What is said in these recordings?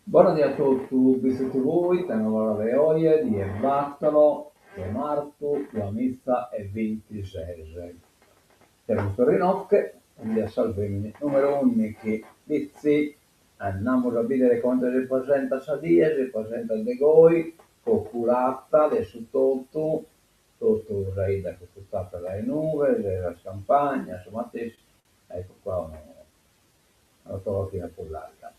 Buonasera a tutti, visto voi, tengo le oie di Battolo, che Martu, la Mizza e 26. Siamo Storinocche, e salvemini. Numero 1 che dici, andiamo a vedere quanto rappresenta Sadia, rappresenta De Goi, popolata, adesso tutto ride che è stata le nuvole, la campagna, insomma, ecco qua una fotografia polacca.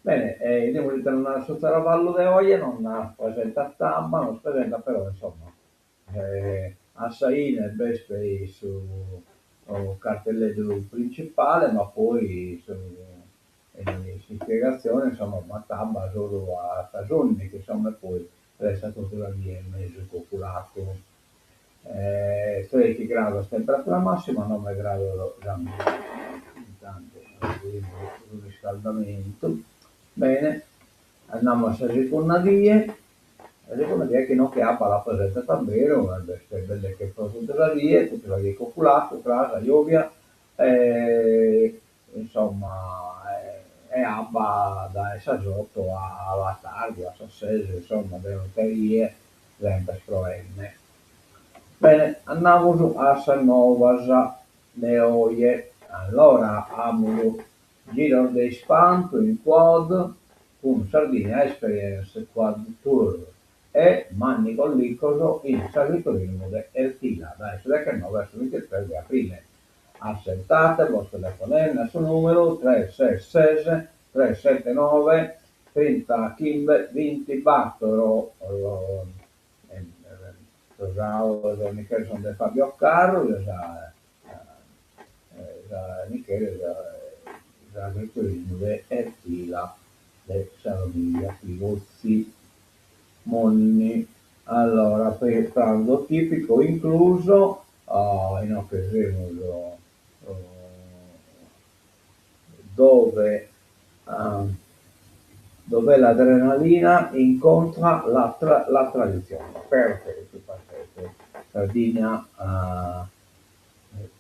Bene, devo ritornare su Saravallo de Oie, non presenta stampa, non presenta però insomma assai nel Vesperi su cartelletto principale, ma poi in spiegazione insomma ma stampa solo a stagioni che insomma poi resta tutto la via il mese popolato. 13 gradi temperatura massima, 9 gradi intanto il riscaldamento. Bene, andiamo a seconda vie. La seconda via che non che ha la presente davvero, queste belle che sono tutte le vie popolate, tra la Iovia, insomma, è abba da Esasotto a Tardi, a Sassese, insomma, delle loterie, sempre sprovenne. Bene, andiamo a Sannovas, le oie. Allora, abbiamo Giro dei Spanto in quad, con Sardinia Experience Quad Tour e Manni con Licoso in Sagritorismo de Ertila, adesso che 9 verso il 23 di aprile. Assentate il vostro telefonello sul numero 366 379 30 Kimbe 20 Battoro. Usavo Michele sono del Fabio Carro, Michele Agriturismo e fila le Saloviglia, Pivozzi, Monni. Allora, per il pranzo tipico incluso in occasione dove dove l'adrenalina incontra la tradizione. Perché si facesse Sardinia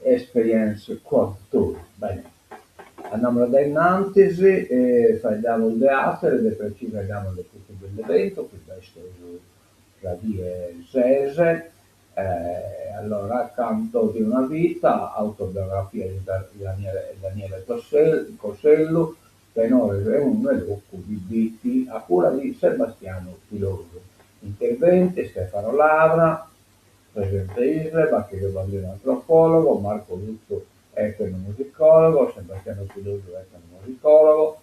Experience Quad Tour. Bene. Andiamo da innanzi, facciamo il teatro e precisiamo le tutto dell'evento, questo la vie Sese, allora accanto di una vita, autobiografia di Daniele Cossello, tenore e un melocco di Bitti, a cura di Sebastiano Filoso. Interventi Stefano Lavra, presente Isle, Bacchino Bambino antropologo, Marco Luzzo etnomusicologo, Sebastiano Filoso etnomusicologo,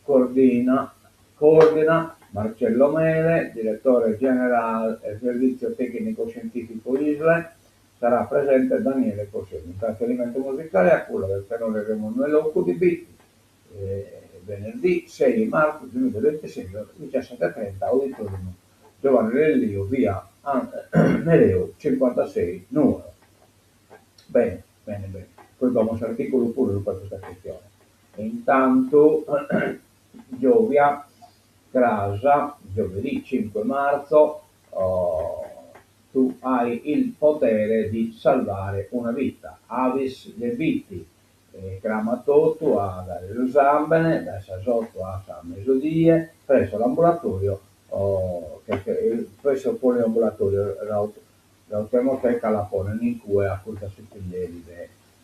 coordina Marcello Mele, direttore generale del servizio tecnico scientifico ISLE, sarà presente Daniele Coselli. Intrattenimento musicale a cura del tenore Raimondo Locco di Bitti, venerdì 6 marzo 2026 alle 17:30, auditorium Giovanni Lellio, via Nereo 56 numero. Bene. Poi vamos all'articolo pure su questa questione. E intanto Giovia, Crasa, giovedì 5 marzo, tu hai il potere di salvare una vita. Avis Leviti, Cramatotu a Dario Zambene, da Sasotto a San Mesodie, presso l'ambulatorio, presso il poliambulatorio l'autoteca la pone in cui a cui si di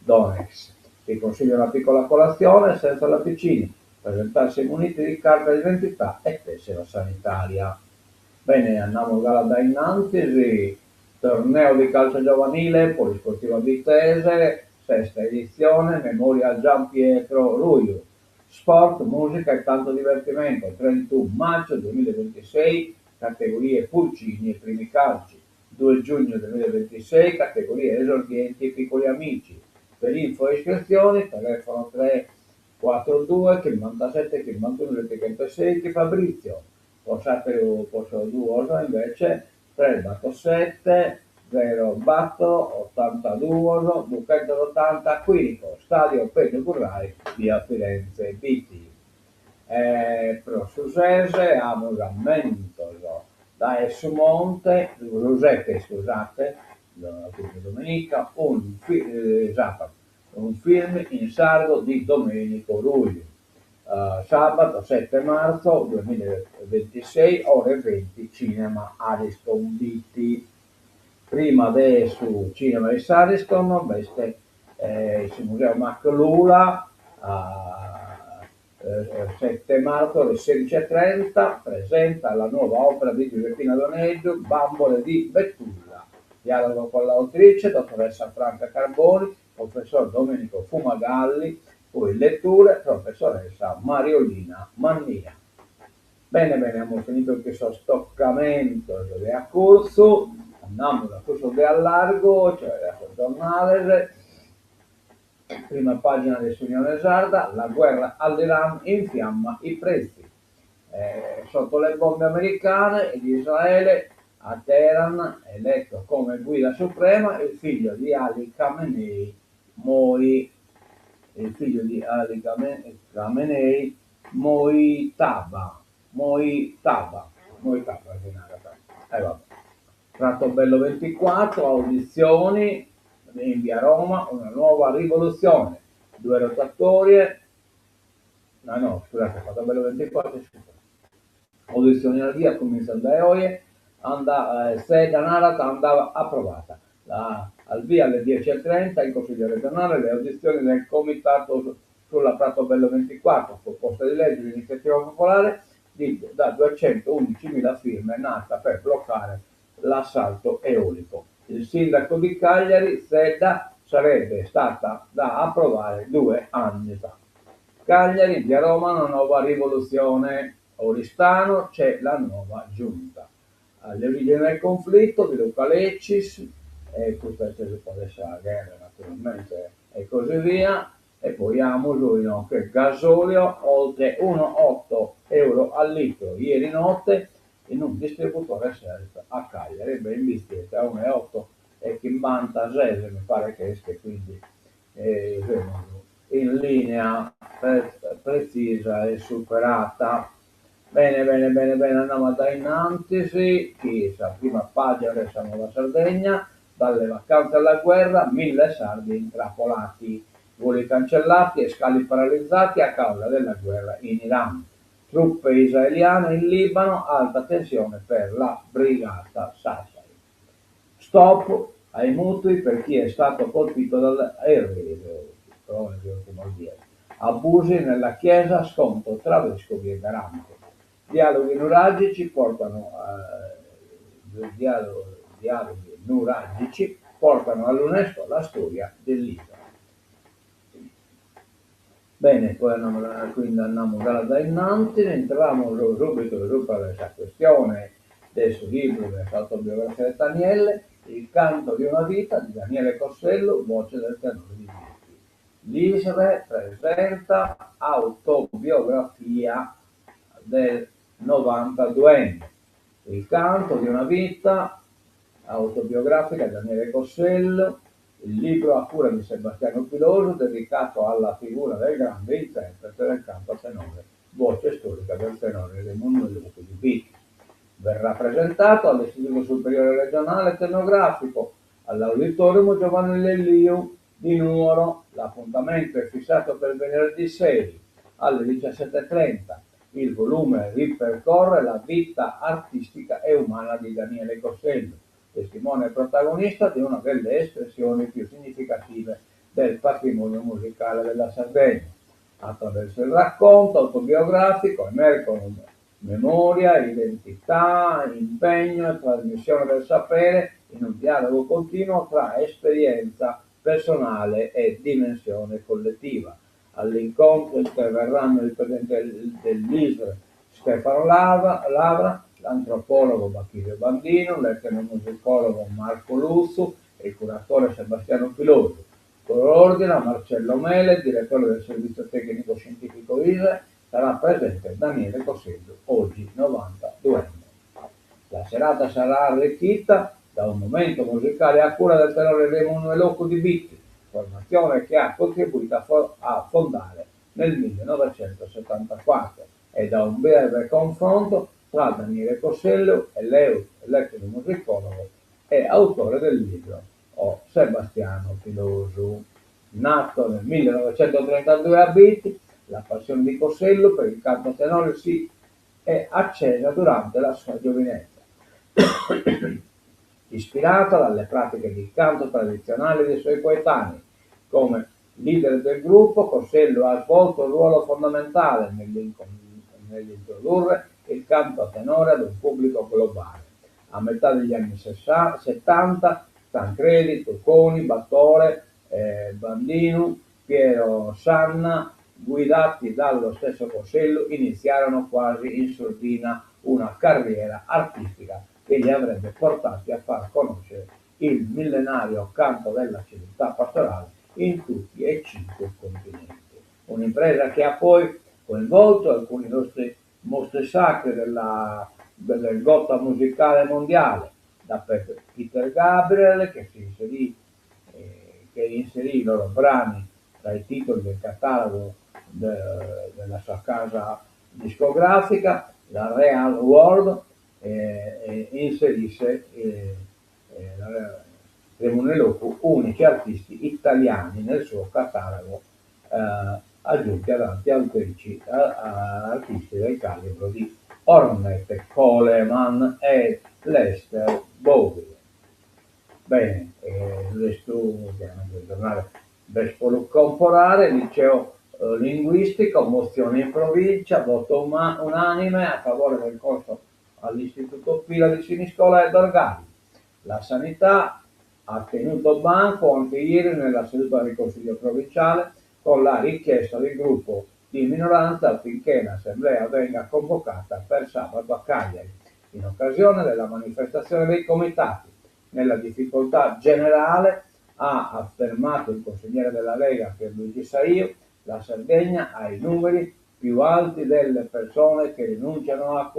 Donex. Ti consiglio una piccola colazione senza latticini, presentarsi muniti di carta d'identità e tessera sanitaria. Bene, andiamo da innanzi, torneo di calcio giovanile, Polisportiva Vitese, sesta edizione, Memorial Gian Pietro Ruiu. Sport, musica e tanto divertimento, 31 maggio 2026, categorie Pulcini e primi calci. 2 giugno 2026, categorie esordienti e piccoli amici. Per info e iscrizioni, telefono 342 57 51 36 Fabrizio. Posso duoso invece 387 0 batto 82 280 Quirico, Stadio Pedro Currai, via Firenze BT. Pro Susese a Musamento da Essumonte, Rosette, scusate, domenica, un film in sardo di Domenico Rulli. sabato 7 marzo 2026, ore 20, Cinema Ariston Beatty. Prima adesso Cinema di Ariston, veste il Museo Maclula a 7 marzo alle 16:30, presenta la nuova opera di Giuseppina Doneggio, Bambole di Betulla. Dialogo con l'autrice, dottoressa Franca Carboni, professor Domenico Fumagalli, poi letture, professoressa Mariolina Mannia. Bene, abbiamo finito questo stoccamento che è a corso, andiamo da questo che è a largo, cioè da giornale, prima pagina del Signore Sarda, la guerra all'Iran infiamma i prezzi. Sotto le bombe americane di Israele, a Teheran, eletto come guida suprema, il figlio di Ali Khamenei, il figlio di Ali Khamenei, Moitaba, vabbè. Tratto Bello 24, audizioni in via Roma, una nuova rivoluzione, 2 rotatorie, scusate, Tratto Bello 24, audizioni al via, comincia da Oie, sede Narata andava approvata. Al via alle 10:30 in Consiglio regionale le audizioni del Comitato sulla Prato Bello 24, proposta di legge di iniziativa popolare da 211.000 firme nata per bloccare l'assalto eolico. Il sindaco di Cagliari, Sedda, sarebbe stata da approvare 2 anni fa. Cagliari, via Roma, una nuova rivoluzione. Oristano, c'è la nuova giunta. Alle origini del conflitto di Luca Leccis, e questa è la guerra naturalmente, e così via. E poi abbiamo che gasolio oltre 1,8 euro al litro ieri notte in un distributore Self a Cagliari, ben visto a 1,8 e chi banta mi pare che esce, quindi in linea precisa e superata. Bene, andiamo da innanzi, prima pagina che siamo la Sardegna, dalle vacanze alla guerra, 1000 sardi intrappolati, voli cancellati e scali paralizzati a causa della guerra in Iran. Truppe israeliane in Libano, alta tensione per la brigata Sassari. Stop ai mutui per chi è stato colpito abusi nella Chiesa, scontro tra vescovi e garanti. Dialoghi nuragici portano all'UNESCO la storia dell'isola. Bene, poi andiamo da innanzi, entriamo subito su per questa questione del suo libro, dell'autobiografia di Daniele, Il canto di una vita di Daniele Cossello, voce del tenore di Vitti. L'ISRE presenta autobiografia del 92enne. Il canto di una vita autobiografica di Daniele Cossello, il libro a cura di Sebastiano Piloso dedicato alla figura del grande interprete del canto a tenore, voce storica del tenore Emanuele Lupi di Vitti. Verrà presentato all'Istituto Superiore Regionale Etnografico, all'Auditorium Giovanni Lelliu di Nuoro. L'appuntamento è fissato per venerdì 6 alle 17:30. Il volume ripercorre la vita artistica e umana di Daniele Cossello, testimone e protagonista di una delle espressioni più significative del patrimonio musicale della Sardegna. Attraverso il racconto autobiografico emergono memoria, identità, impegno e trasmissione del sapere in un dialogo continuo tra esperienza personale e dimensione collettiva. All'incontro interverranno il presidente dell'ISRE Stefano Lavra, l'antropologo Bacchino Bandino, l'etnomusicologo Marco Lussu e il curatore Sebastiano Piloso. Coordina Marcello Mele, direttore del servizio tecnico scientifico ISRE. Sarà presente Daniele Cossello, oggi 92enne. La serata sarà arricchita da un momento musicale a cura del tenore Emanuele Lupi di Vitti, formazione che ha contribuito a fondare nel 1974, e da un breve confronto tra Daniele Cossello e l'etnomusicologo e autore del libro Sebastiano Piloso. Nato nel 1932 a Vitti, La passione di Cosello per il canto tenore si è accesa durante la sua giovinezza, ispirata dalle pratiche di canto tradizionali dei suoi coetanei. Come leader del gruppo, Cosello ha svolto un ruolo fondamentale nell'introdurre il canto a tenore ad un pubblico globale. A metà degli anni 70, Tancredi, Tocconi, Battore, Bandino, Piero Sanna, guidati dallo stesso Cosello, iniziarono quasi in sordina una carriera artistica che li avrebbe portati a far conoscere il millenario canto della civiltà pastorale in tutti e 5 i continenti. Un'impresa che ha poi coinvolto alcuni nostri mostri sacri del Gotha musicale mondiale, da Peter Gabriel che inserì i loro brani tra i titoli del catalogo della sua casa discografica, la Real World, inserisse Tremoneloco, unici artisti italiani nel suo catalogo, aggiunti ad altri artisti del calibro di Ornette Coleman e Lester Bowie. Bene, questo chiaramente il giornale Vespolo Comporare, liceo linguistico, mozione in provincia, voto unanime a favore del corso all'Istituto Pila di Siniscola e Dorgali. La sanità ha tenuto banco anche ieri nella seduta del Consiglio provinciale con la richiesta del gruppo di minoranza affinché l'assemblea venga convocata per sabato a Cagliari, in occasione della manifestazione dei comitati. Nella difficoltà generale, ha affermato il consigliere della Lega Pierluigi Saio, la Sardegna ha i numeri più alti delle persone che rinunciano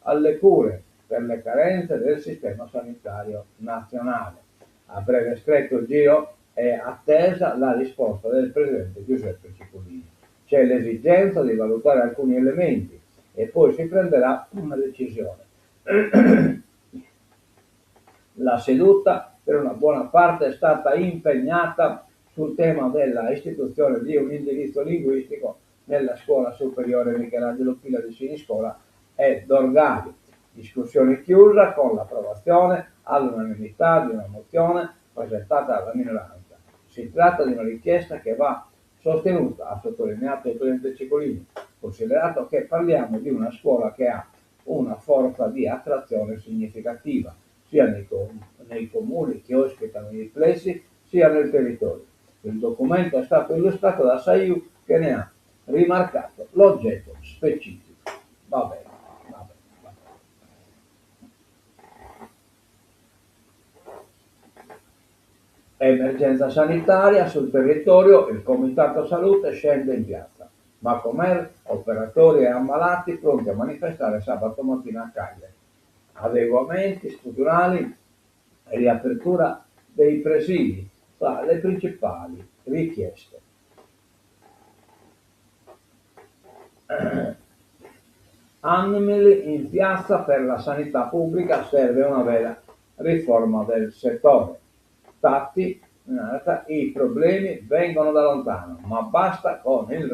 alle cure per le carenze del sistema sanitario nazionale. A breve stretto giro è attesa la risposta del presidente Giuseppe Cipollini. C'è l'esigenza di valutare alcuni elementi e poi si prenderà una decisione. La seduta per una buona parte è stata impegnata sul tema della istituzione di un indirizzo linguistico nella scuola superiore Michelangelo Pila di Siniscola e Dorgali. Discussione chiusa con l'approvazione all'unanimità di una mozione presentata dalla minoranza. Si tratta di una richiesta che va sostenuta, ha sottolineato il presidente Cipollini, considerato che parliamo di una scuola che ha una forza di attrazione significativa sia nei comuni che ospitano i plessi, sia nel territorio. Il documento è stato illustrato da Saiu che ne ha rimarcato l'oggetto specifico. Va bene. Emergenza sanitaria sul territorio, il Comitato Salute scende in piazza. Macomer, operatori e ammalati pronti a manifestare sabato mattina a Cagliari. Adeguamenti strutturali e riapertura dei presidi tra le principali richieste. Anmili in piazza per la sanità pubblica, serve una vera riforma del settore. Tatti, i problemi vengono da lontano, ma basta con il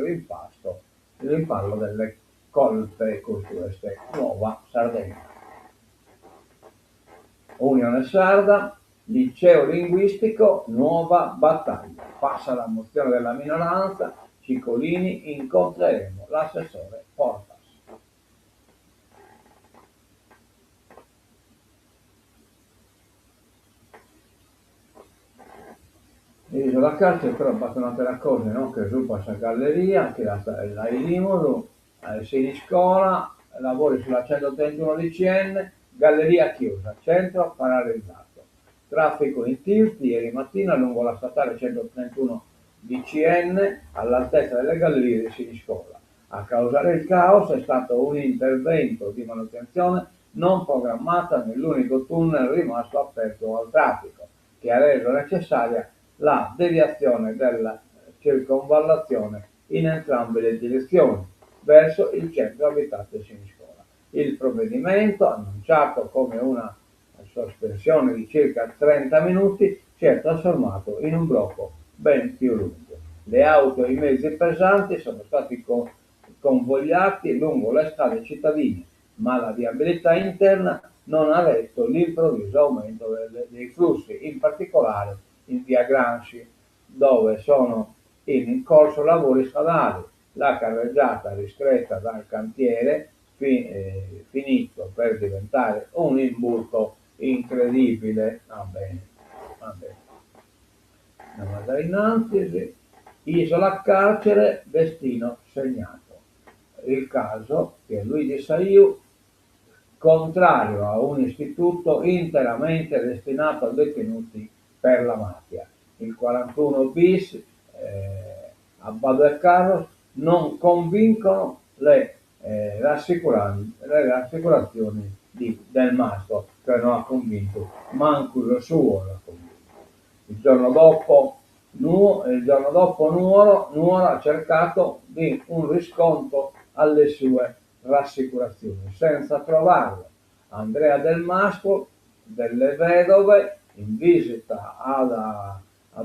rimpallo delle colpe queste. Nuova Sardegna. Unione Sarda, liceo linguistico, nuova battaglia. Passa la mozione della minoranza, Cicolini, incontreremo l'assessore Portas. La carta però abbandonate la cosa, no? Che giù passa galleria, che la Ilimolo, Siniscola, lavori sulla 131 DCN, galleria chiusa, centro paralizzato. Traffico in tilt ieri mattina lungo la statale 131 DCN all'altezza delle gallerie di Siniscola. A causare il caos è stato un intervento di manutenzione non programmata nell'unico tunnel rimasto aperto al traffico, che ha reso necessaria la deviazione della circonvallazione in entrambe le direzioni verso il centro abitato di Siniscola. Il provvedimento, annunciato come una sospensione di circa 30 minuti, si è trasformato in un blocco ben più lungo. Le auto e i mezzi pesanti sono stati convogliati lungo le strade cittadine, ma la viabilità interna non ha retto l'improvviso aumento dei flussi, in particolare in via Gramsci, dove sono in corso lavori stradali. La carreggiata ristretta dal cantiere finito per diventare un imburto incredibile. Va bene, va bene. Andiamo da innanzi, sì. Isola carcere, destino segnato. Il caso Pierluigi Saiu, contrario a un istituto interamente destinato a detenuti per la mafia. Il 41 bis a Bado e Carros non convincono le rassicurazioni del Mastro, che non ha convinto, manco lo suo l'ha convinto. Il giorno dopo Nuoro ha cercato di un riscontro alle sue rassicurazioni, senza trovarlo. Andrea Del Mastro, delle Vedove, in visita ad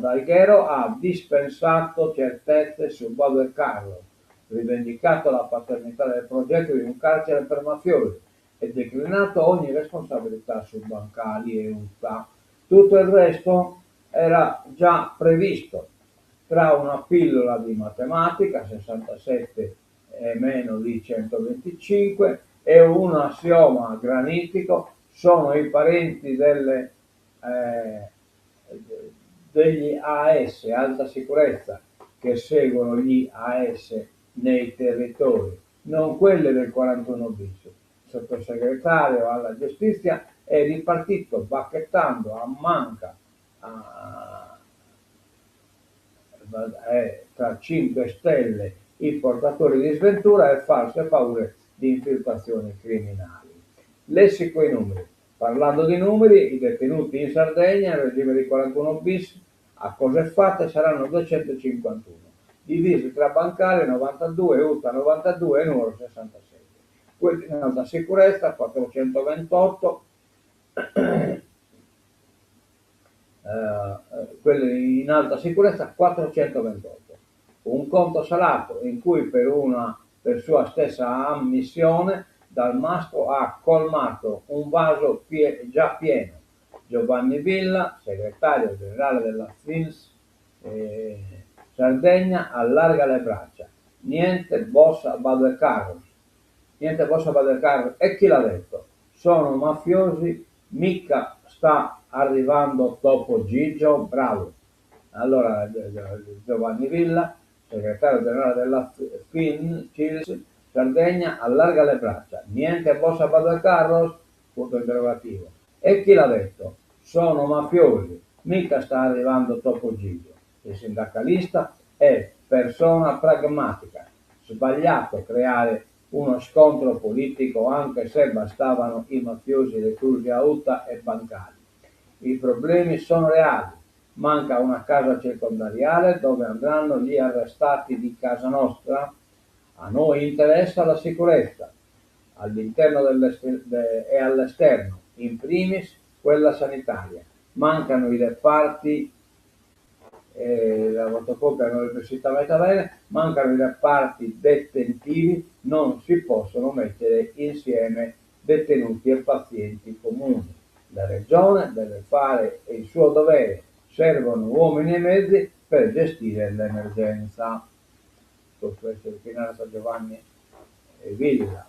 Alghero, ha dispensato certezze su Bado e Carlo, rivendicato la paternità del progetto di un carcere per mafiosi e declinato ogni responsabilità su bancali e UTA. Tutto il resto era già previsto, tra una pillola di matematica, 67 e meno di 125, e un assioma granitico, sono i parenti degli AS, alta sicurezza, che seguono gli AS nei territori, non quelle del 41 bis. Il sottosegretario alla giustizia è ripartito bacchettando a manca tra 5 stelle i portatori di sventura e false paure di infiltrazioni criminali. Lessi quei numeri. Parlando di numeri, i detenuti in Sardegna, in regime di 41 bis, a cose fatte saranno 251, divisi tra bancari 92, UTA 92 e Nuoro 67. Quelli in alta sicurezza 428, quelli in alta sicurezza 428. Un conto salato in cui per sua stessa ammissione Dal Mastro ha colmato un vaso già pieno. Giovanni Villa, segretario generale della FINS Sardegna, allarga le braccia. Niente bossa Bado e Carlos. Niente bossa Bado e Carlos. E chi l'ha detto? Sono mafiosi, mica sta arrivando dopo Gigio, bravo. Allora Giovanni Villa, segretario generale della FINS Sardegna, allarga le braccia. Niente bossa Bado e Carlos? Punto interrogativo. E chi l'ha detto? Sono mafiosi, mica sta arrivando Topo Gigio. Il sindacalista è persona pragmatica. Sbagliato creare uno scontro politico anche se bastavano i mafiosi reclusi a UTA e bancali. I problemi sono reali. Manca una casa circondariale dove andranno gli arrestati di Casa Nostra. A noi interessa la sicurezza, all'interno e all'esterno, in primis quella sanitaria. Mancano i reparti, la fotocopia dell'Università Metavere, mancano i reparti detentivi, non si possono mettere insieme detenuti e pazienti comuni. La Regione deve fare il suo dovere, servono uomini e mezzi per gestire l'emergenza. Questo è il finale da Giovanni Villa.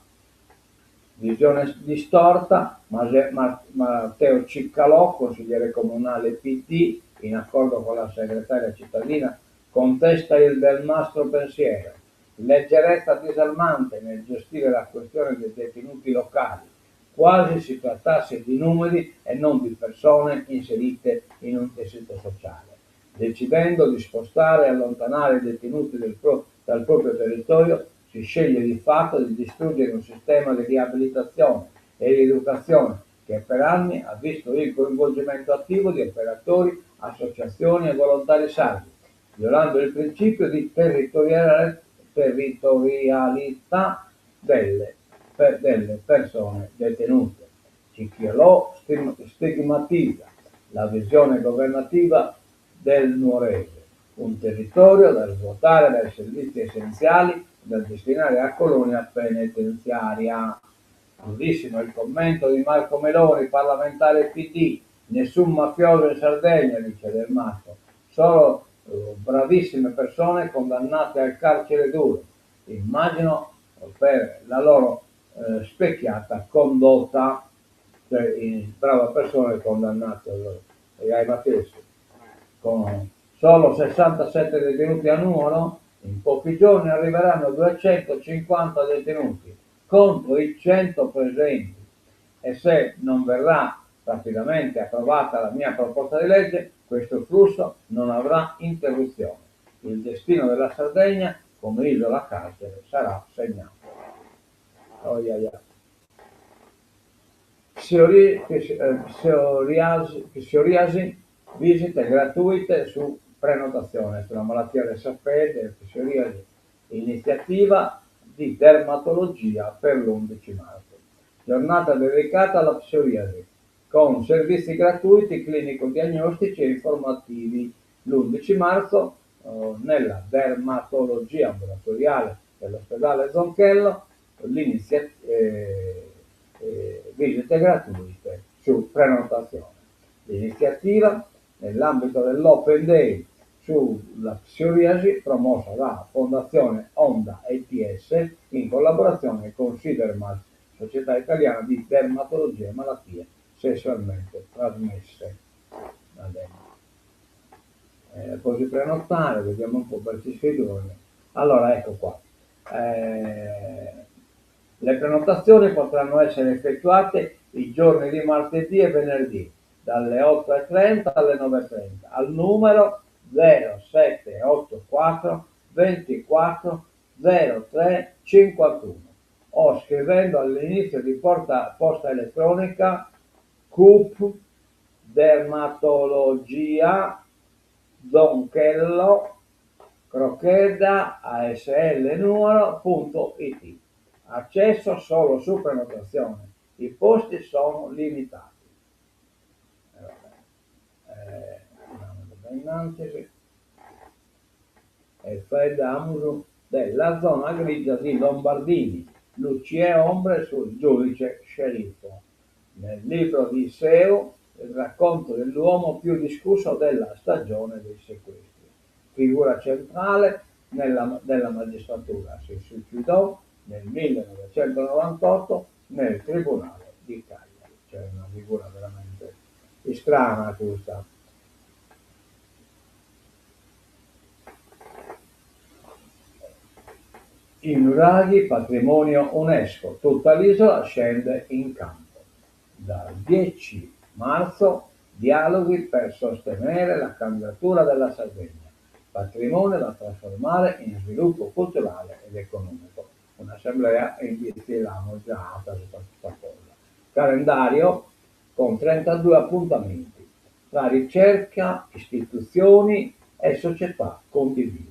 Visione distorta, Matteo Ciccalò, consigliere comunale PD, in accordo con la segretaria cittadina, contesta il Del Mastro pensiero. Leggerezza disarmante nel gestire la questione dei detenuti locali, quasi si trattasse di numeri e non di persone inserite in un tessuto sociale. Decidendo di spostare e allontanare i detenuti dal proprio territorio, si sceglie di fatto di distruggere un sistema di riabilitazione e di educazione che per anni ha visto il coinvolgimento attivo di operatori, associazioni e volontari sardi, violando il principio di territorialità delle persone detenute. Cicchiolò stigmatizza la visione governativa del nuorese. un territorio da svuotare dai servizi essenziali da destinare a colonia penitenziaria. Durissimo il commento di Marco Meloni, parlamentare PD, nessun mafioso in Sardegna, dice Del Masto, solo bravissime persone condannate al carcere duro, immagino per la loro specchiata condotta, cioè brava persona condannata ai mafiosi, con solo 67 detenuti a numero, in pochi giorni arriveranno 250 detenuti contro i 100 presenti, e se non verrà rapidamente approvata la mia proposta di legge, questo flusso non avrà interruzione. Il destino della Sardegna come isola carcere sarà segnato. Oh, yeah, yeah. Psoriasi, visite gratuite su prenotazione sulla malattia del sapete, psoriasi, iniziativa di dermatologia per l'11 marzo. Giornata dedicata alla psoriasi, con servizi gratuiti, clinico-diagnostici e informativi. L'11 marzo nella dermatologia ambulatoriale dell'ospedale Zonchello, visite gratuite su prenotazione. L'iniziativa nell'ambito dell'Open Day sulla psoriasi promossa dalla Fondazione Onda ETS in collaborazione con Sidermal, Società Italiana di Dermatologia e Malattie Sessualmente Trasmesse. Puoi prenotare, vediamo un po' per chi iscrivermi. Allora, ecco qua. Le prenotazioni potranno essere effettuate i giorni di martedì e venerdì, dalle 8:30 alle 9:30, al numero 0784 24 03 51 o scrivendo all'inizio di posta elettronica CUP Dermatologia Zonchello Croccheda ASL numero.it. Accesso solo su prenotazione, i posti sono limitati. E Freddamus della zona grigia di Lombardini, luci e ombre sul giudice sceriffo. Nel libro di Seo, il racconto dell'uomo più discusso della stagione dei sequestri. Figura centrale della magistratura, si suicidò nel 1998 nel tribunale di Cagliari. Cioè una figura veramente strana questa. I nuraghi patrimonio UNESCO, tutta l'isola scende in campo. Dal 10 marzo dialoghi per sostenere la candidatura della Sardegna, patrimonio da trasformare in sviluppo culturale ed economico. Un'assemblea in l'hanno già per questa cosa. Calendario con 32 appuntamenti tra ricerca, istituzioni e società condivise.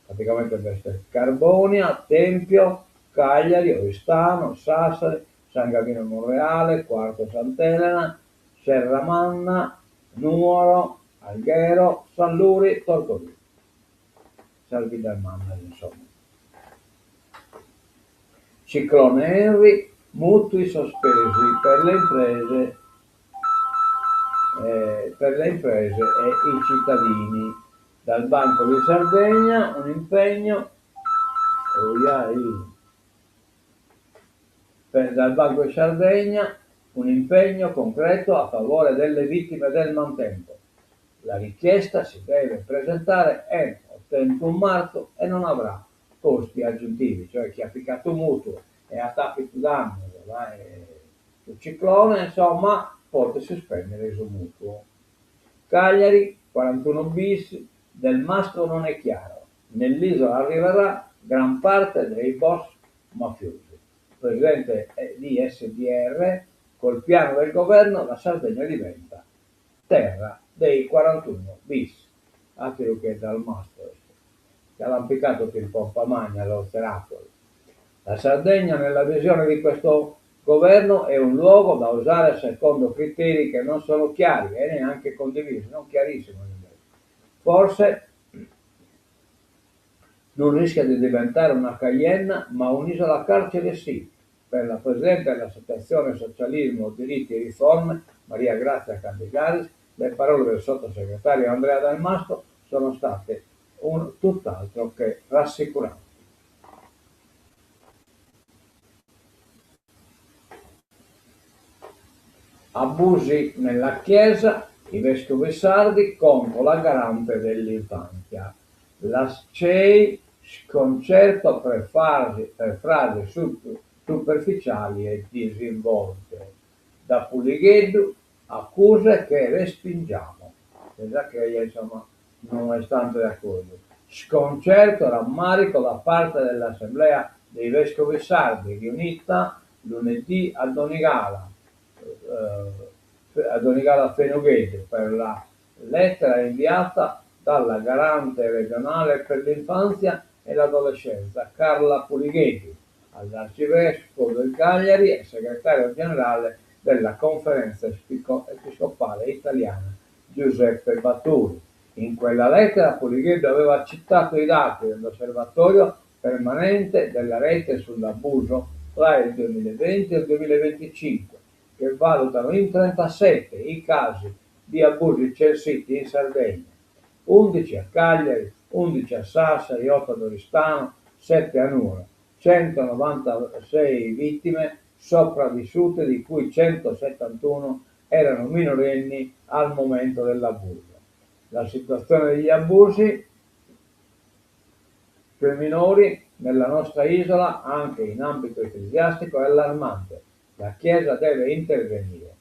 Praticamente queste: Carbonia, Tempio, Cagliari, Oristano, Sassari, San Gavino Monreale, Quarto Sant'Elena, Serramanna, Nuoro, Alghero, San Luri, Tortolì. Salvi del Manna, insomma. Ciclone Henry, mutui sospesi per le imprese e i cittadini. Dal Banco di Sardegna un impegno dal Banco di Sardegna un impegno concreto a favore delle vittime del maltempo. La richiesta si deve presentare entro il 31 marzo e non avrà costi aggiuntivi, cioè chi ha applicato un mutuo e ha tapito danno sul ciclone, insomma, può sospendere il suo mutuo. Cagliari, 41 bis, Del Mastro non è chiaro. Nell'isola arriverà gran parte dei boss mafiosi. Presidente di SDR, col piano del governo la Sardegna diventa terra dei 41 bis. Altro che Dal Mastro, che ha impiccato in pompa magna allo Serapoli. La Sardegna, nella visione di questo governo, è un luogo da usare secondo criteri che non sono chiari e neanche condivisi, non chiarissimi. Forse non rischia di diventare una Cayenne, ma un'isola carcere sì. Per la Presidente dell'Associazione Socialismo, Diritti e Riforme, Maria Grazia Candigaris, le parole del sottosegretario Andrea Dal Mastro sono state tutt'altro che rassicuranti. Abusi nella Chiesa, i vescovi sardi contro la garante dell'infanzia. La SCEI sconcerto per frasi superficiali e disinvolte. Da Puligheddu accuse che respingiamo. Pensa che insomma non è stato d'accordo. Sconcerto e rammarico da parte dell'Assemblea dei Vescovi Sardi riunita lunedì a Donigala Fenoghese per la lettera inviata dalla garante regionale per l'infanzia e l'adolescenza Carla Puligheti all'arcivescovo del Cagliari e segretario generale della conferenza episcopale italiana Giuseppe Batturi. In quella lettera Puligheti aveva citato i dati dell'osservatorio permanente della rete sull'abuso tra il 2020 e il 2025, che valutano in 37 i casi di abusi censiti in Sardegna, 11 a Cagliari, 11 a Sassari, 8 ad Oristano, 7 a Nuoro, 196 vittime sopravvissute, di cui 171 erano minorenni al momento dell'abuso. La situazione degli abusi sui minori nella nostra isola, anche in ambito ecclesiastico, è allarmante. La Chiesa deve intervenire.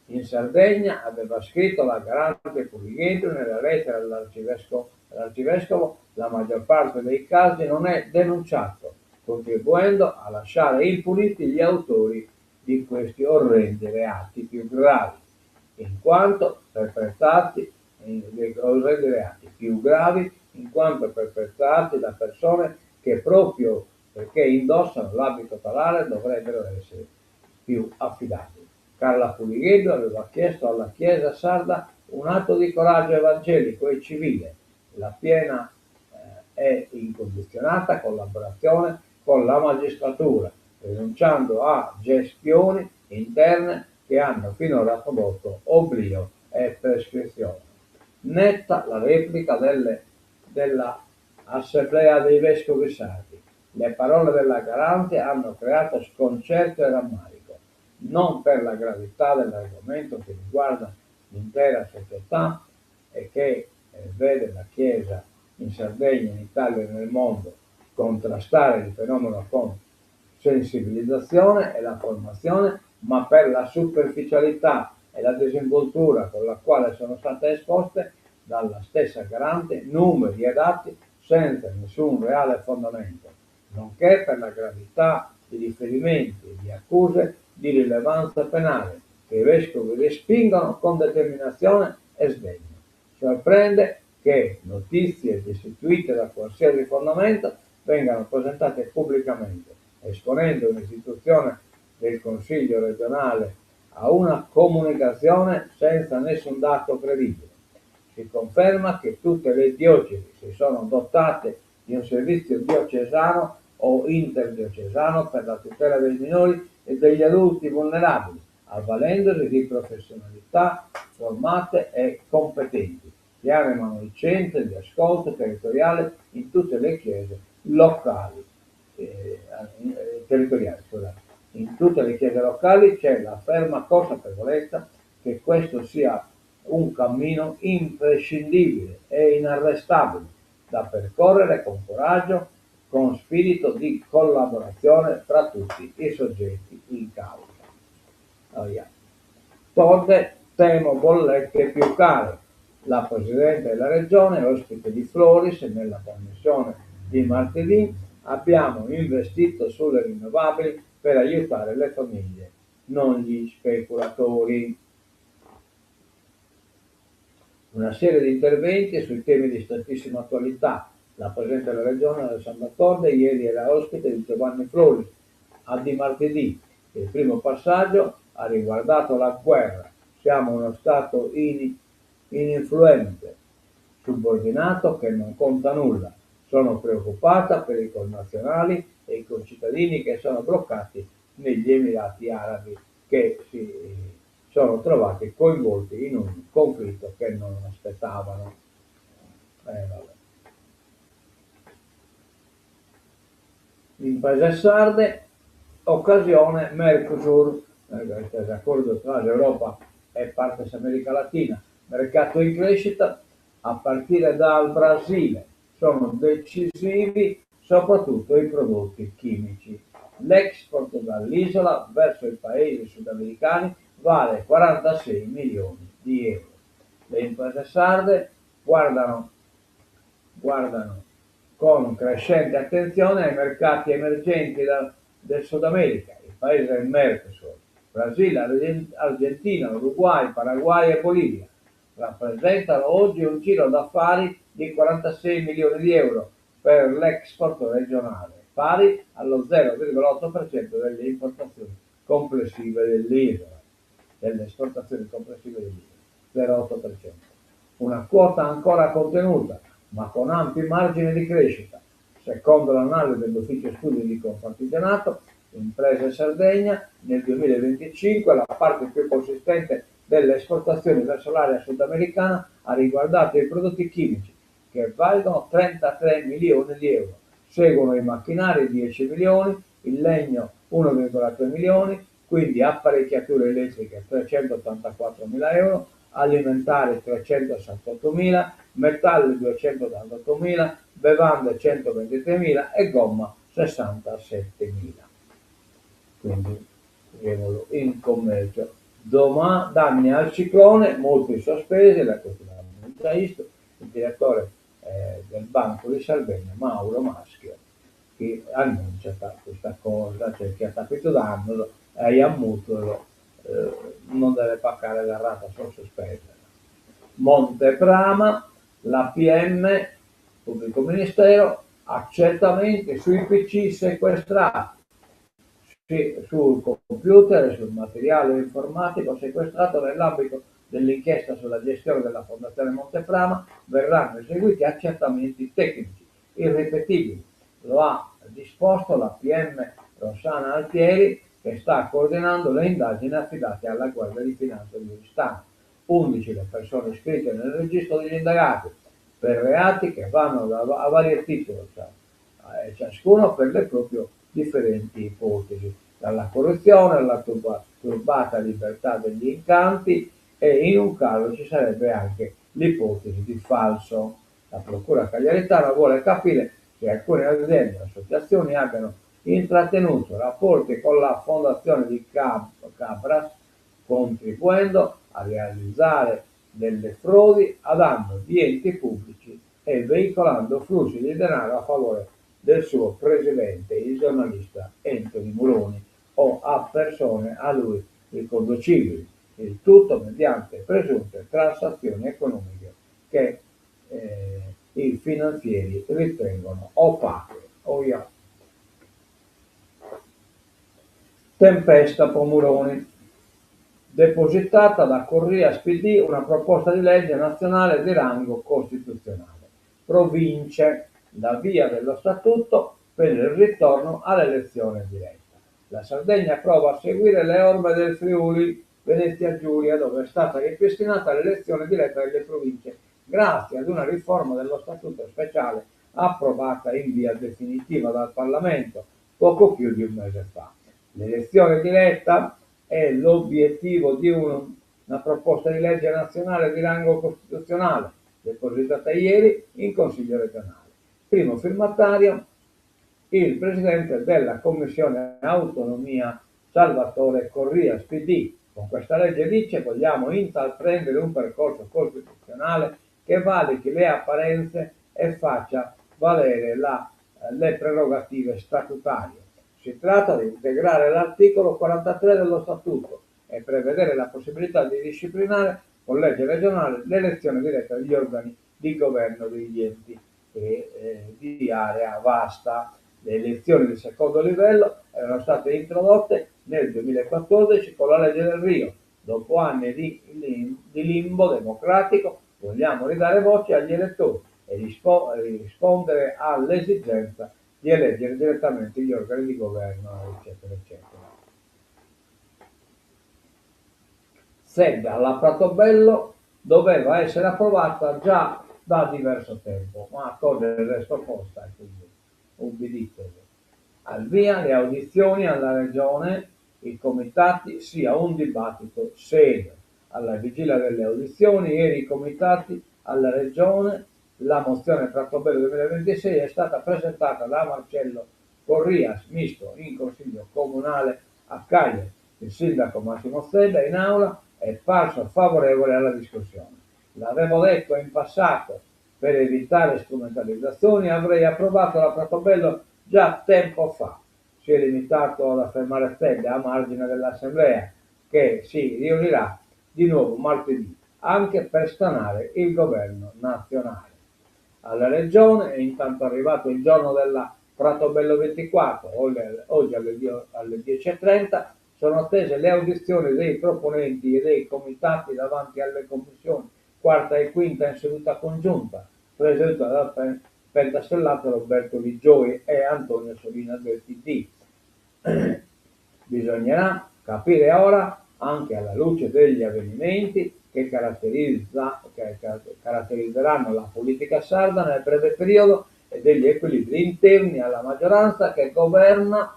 In Sardegna, aveva scritto la garante Puligheti nella lettera all'arcivescovo, la maggior parte dei casi non è denunciato, contribuendo a lasciare impuniti gli autori di questi orrendi reati più gravi, in quanto perpetrati da persone che proprio perché indossano l'abito talare dovrebbero essere più affidabili. Carla Puligheddu aveva chiesto alla Chiesa sarda un atto di coraggio evangelico e civile, la piena e incondizionata collaborazione con la magistratura, rinunciando a gestioni interne che hanno finora prodotto oblio e prescrizione. Netta la replica dell'Assemblea dei Vescovi Sardi. Le parole della garante hanno creato sconcerto e rammarico, non per la gravità dell'argomento che riguarda l'intera società e che vede la Chiesa in Sardegna, in Italia e nel mondo contrastare il fenomeno con sensibilizzazione e la formazione, ma per la superficialità e la disinvoltura con la quale sono state esposte dalla stessa garante numeri e dati senza nessun reale fondamento, nonché per la gravità di riferimenti e di accuse di rilevanza penale che i vescovi respingono con determinazione e sdegno. Sorprende che notizie destituite da qualsiasi fondamento vengano presentate pubblicamente, esponendo un'istituzione del Consiglio regionale a una comunicazione senza nessun dato credibile. Si conferma che tutte le diocesi si sono dotate di un servizio diocesano o interdiocesano per la tutela dei minori e degli adulti vulnerabili, avvalendosi di professionalità formate e competenti, che animano i centri di ascolto territoriale in tutte le chiese locali. In tutte le chiese locali c'è la ferma consapevolezza che questo sia un cammino imprescindibile e inarrestabile da percorrere con coraggio, con spirito di collaborazione tra tutti i soggetti in causa. Todde, temo bollette più care. La Presidente della Regione, ospite di Floris, nella connessione di martedì, abbiamo investito sulle rinnovabili per aiutare le famiglie, non gli speculatori. Una serie di interventi sui temi di strettissima attualità. La Presidente della Regione, Alessandra Todde, ieri era ospite di Giovanni Floris a di martedì. Il primo passaggio ha riguardato la guerra. Siamo uno Stato ininfluente, subordinato che non conta nulla. Sono preoccupata per i connazionali e i concittadini che sono bloccati negli Emirati Arabi, che si sono trovati coinvolti in un conflitto che non aspettavano. Vabbè. Imprese sarde, occasione Mercosur, l'accordo tra l'Europa e parte America Latina, mercato in crescita a partire dal Brasile, sono decisivi soprattutto i prodotti chimici. L'export dall'isola verso i paesi sudamericani vale 46 milioni di euro. Le imprese sarde guardano guardano con crescente attenzione ai mercati emergenti del Sud America, i paesi del Mercosur, Brasile, Argentina, Uruguay, Paraguay e Bolivia. Rappresentano oggi un giro d'affari di 46 milioni di euro per l'export regionale, pari allo 0,8% delle importazioni complessive dell'isola, delle esportazioni complessive dell'isola, 0,8%. Una quota ancora contenuta, ma con ampi margini di crescita. Secondo l'analisi dell'Ufficio Studi di Confartigianato, Imprese Sardegna, nel 2025 la parte più consistente delle esportazioni verso l'area sudamericana ha riguardato i prodotti chimici, che valgono 33 milioni di euro. Seguono i macchinari 10 milioni, il legno 1,3 milioni, quindi apparecchiature elettriche 384 mila euro, alimentari 368.000, metalli 288.000, bevande 123.000 e gomma 67.000. Quindi in commercio. Danni al ciclone, molti sospesi, la questione abbiamo già visto, il direttore del Banco di Sardegna, Mauro Maschio, che annuncia questa cosa, cioè che ha capito danno e a mutuo non deve pagare la rata, sono sospesa. Monteprama, la PM, pubblico ministero, accertamenti sui PC sequestrati, sul computer e sul materiale informatico sequestrato nell'ambito dell'inchiesta sulla gestione della Fondazione Monteprama verranno eseguiti accertamenti tecnici irripetibili. Lo ha disposto la PM Rossana Altieri, che sta coordinando le indagini affidate alla Guardia di Finanza di Oristano. 11 le persone iscritte nel registro degli indagati per reati che vanno a vario titolo, ciascuno per le proprie differenti ipotesi, dalla corruzione alla turbata libertà degli incanti, e in un caso ci sarebbe anche l'ipotesi di falso. La Procura cagliaritana vuole capire se alcune aziende o associazioni abbiano intrattenuto rapporti con la fondazione di Cabras, contribuendo a realizzare delle frodi a danno di enti pubblici e veicolando flussi di denaro a favore del suo presidente, il giornalista Anthony Moroni, o a persone a lui riconducibili, il tutto mediante presunte transazioni economiche che i finanzieri ritengono opache. Tempesta Pomuroni. Depositata da Corrias PD una proposta di legge nazionale di rango costituzionale. Province, la via dello statuto per il ritorno all'elezione diretta. La Sardegna prova a seguire le orme del Friuli Venezia Giulia, dove è stata ripristinata l'elezione diretta delle province grazie ad una riforma dello statuto speciale approvata in via definitiva dal Parlamento poco più di un mese fa. L'elezione diretta è l'obiettivo di una proposta di legge nazionale di rango costituzionale, depositata ieri in Consiglio regionale. Primo firmatario il presidente della Commissione Autonomia Salvatore Corrias PD. Con questa legge dice: vogliamo intraprendere un percorso costituzionale che valichi le apparenze e faccia valere le prerogative statutarie. Si tratta di integrare l'articolo 43 dello Statuto e prevedere la possibilità di disciplinare con legge regionale l'elezione diretta degli organi di governo degli enti di area vasta. Le elezioni di secondo livello erano state introdotte nel 2014 con la legge del Rio. Dopo anni di limbo democratico vogliamo ridare voce agli elettori. e rispondere all'esigenza di eleggere direttamente gli organi di governo, eccetera, eccetera. Sedda alla Pratobello doveva essere approvata già da diverso tempo, ma a correre il resto posta e quindi ubbiditevi. Al via le audizioni alla Regione, i comitati, sia un dibattito serio. Alla vigilia delle audizioni, ieri i comitati alla Regione, la mozione Pratobello 2026 è stata presentata da Marcello Corrias, misto in Consiglio Comunale a Cagliari. Il sindaco Massimo Sedda in aula è parso favorevole alla discussione. L'avevo detto in passato, per evitare strumentalizzazioni avrei approvato la Pratobello già tempo fa. Si è limitato ad affermare Sedda a margine dell'Assemblea, che si riunirà di nuovo martedì, anche per stanare il governo nazionale. Alla Regione è intanto arrivato il giorno della Pratobello 24, oggi alle 10:30, sono attese le audizioni dei proponenti e dei comitati davanti alle commissioni quarta e quinta in seduta congiunta, presieduta dal pentastellato Roberto Liggioi e Antonio Solina del PD. Bisognerà capire ora, anche alla luce degli avvenimenti che caratterizzeranno la politica sarda nel breve periodo e degli equilibri interni alla maggioranza che governa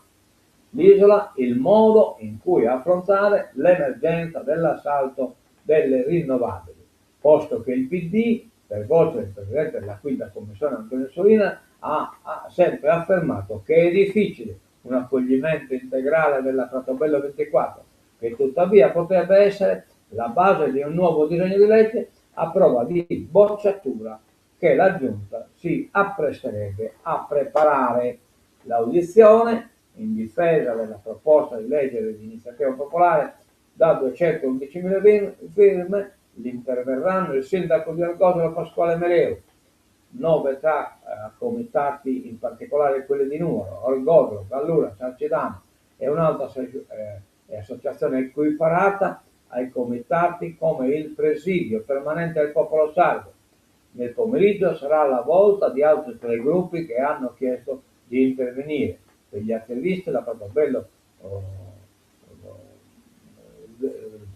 l'isola, il modo in cui affrontare l'emergenza dell'assalto delle rinnovabili, posto che il PD, per voce del Presidente della Quinta Commissione Antonio Solina, ha sempre affermato che è difficile un accoglimento integrale della Pratobello 24, che tuttavia potrebbe essere la base di un nuovo disegno di legge a prova di bocciatura che la Giunta si appresterebbe a preparare. L'audizione in difesa della proposta di legge di iniziativa popolare da 211.000 firme, interverranno il sindaco di Argosolo Pasquale Meleu, 9 tra comitati, in particolare quelli di Nuoro, Argosolo, Gallura, Sarcidano e un'altra associazione equiparata ai comitati come il Presidio Permanente del Popolo Sardo. Nel pomeriggio sarà la volta di altri 3 gruppi che hanno chiesto di intervenire. Per gli attivisti la Pratobello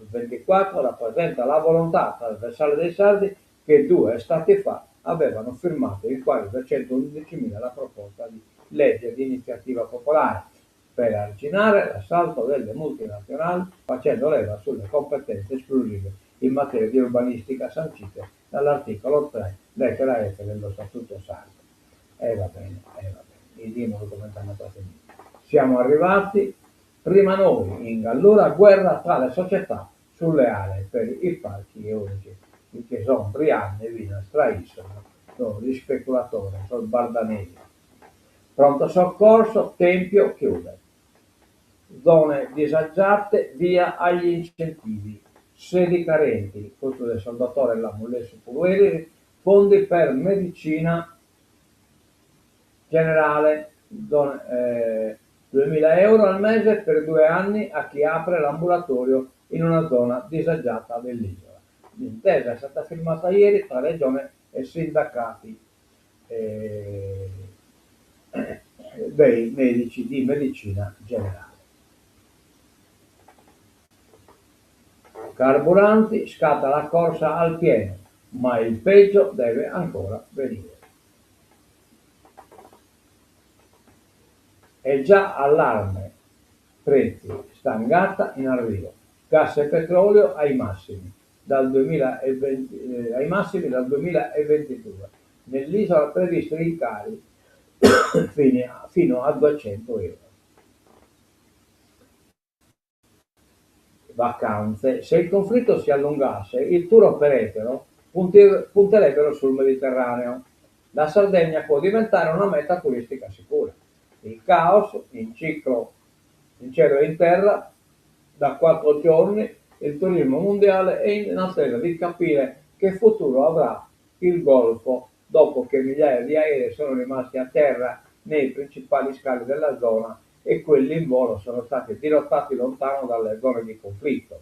24 rappresenta la volontà trasversale dei sardi che 2 estati fa avevano firmato il quale 211.000 la proposta di legge di iniziativa popolare per arginare l'assalto delle multinazionali facendo leva sulle competenze esclusive in materia di urbanistica sancite dall'articolo 3 lettera F dello Statuto Sardo. Va bene, il dimo documentamento finito. Siamo arrivati prima noi in Gallura guerra tra le società sulle aree per i parchi eolici, che sono Brianne, Vina, Straisola, sono gli speculatori, sono Bardanelli. Pronto soccorso, Tempio chiude. Zone disagiate, via agli incentivi. Sedi carenti, costo del Salvatore La Mullesso Purueri, fondi per medicina generale, 2.000 euro al mese per 2 anni a chi apre l'ambulatorio in una zona disagiata dell'isola. L'intesa è stata firmata ieri tra Regione e sindacati dei medici di medicina generale. Carburanti, scatta la corsa al pieno, ma il peggio deve ancora venire. È già allarme, prezzi, stangata in arrivo, gas e petrolio ai massimi dal 2022. Nell'isola previsto rincari fino a 200 euro. Vacanze. Se il conflitto si allungasse, il tour operator punterebbero sul Mediterraneo. La Sardegna può diventare una meta turistica sicura. Il caos in cielo e in terra da 4 giorni, il turismo mondiale è in attesa di capire che futuro avrà il Golfo dopo che migliaia di aerei sono rimasti a terra nei principali scali della zona e quelli in volo sono stati dirottati lontano dalle zone di conflitto.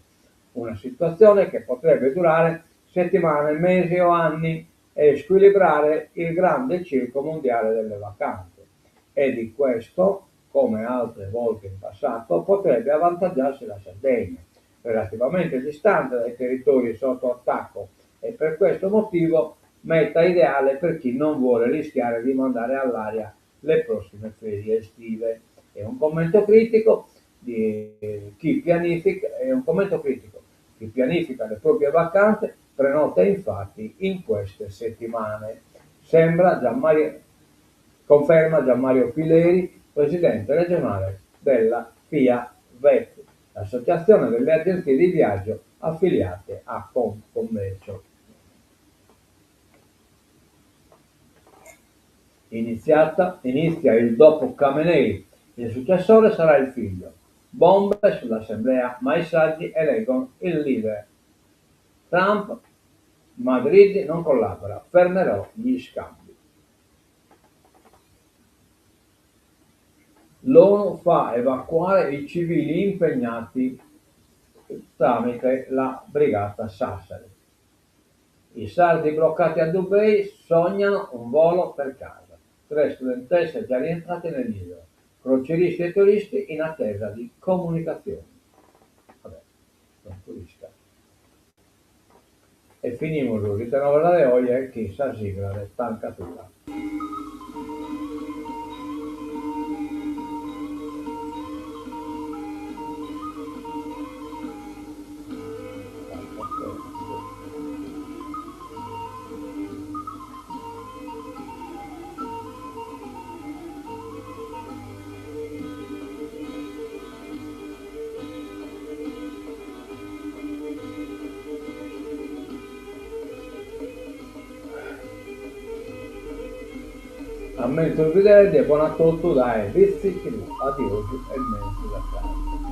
Una situazione che potrebbe durare settimane, mesi o anni. e squilibrare il grande circo mondiale delle vacanze. E di questo, come altre volte in passato, potrebbe avvantaggiarsi la Sardegna, relativamente distante dai territori sotto attacco e per questo motivo meta ideale per chi non vuole rischiare di mandare all'aria le prossime ferie estive. È un commento critico di chi pianifica, è un commento critico. Chi pianifica le proprie vacanze prenota infatti in queste settimane. Sembra Gianmario, conferma Gianmario Pileri, presidente regionale della FIA VET, l'associazione delle agenzie di viaggio affiliate a Confcommercio. Inizia il dopo Khamenei, il successore sarà il figlio. Bombe sull'assemblea, ma i saggi eleggono il leader. Trump, Madrid non collabora, fermerò gli scambi. L'ONU fa evacuare i civili impegnati tramite la brigata Sassari. I sardi bloccati a Dubai sognano un volo per casa. 3 studentesse già rientrate nell'isola. Croceristi e turisti in attesa di comunicazioni. Vabbè, sono turista. E finimos l'uscita novela de hoy è Chissà sigla de Tancatura. Ammento il video e buon ascolto dai vizi TV. Addio e mezzo da casa.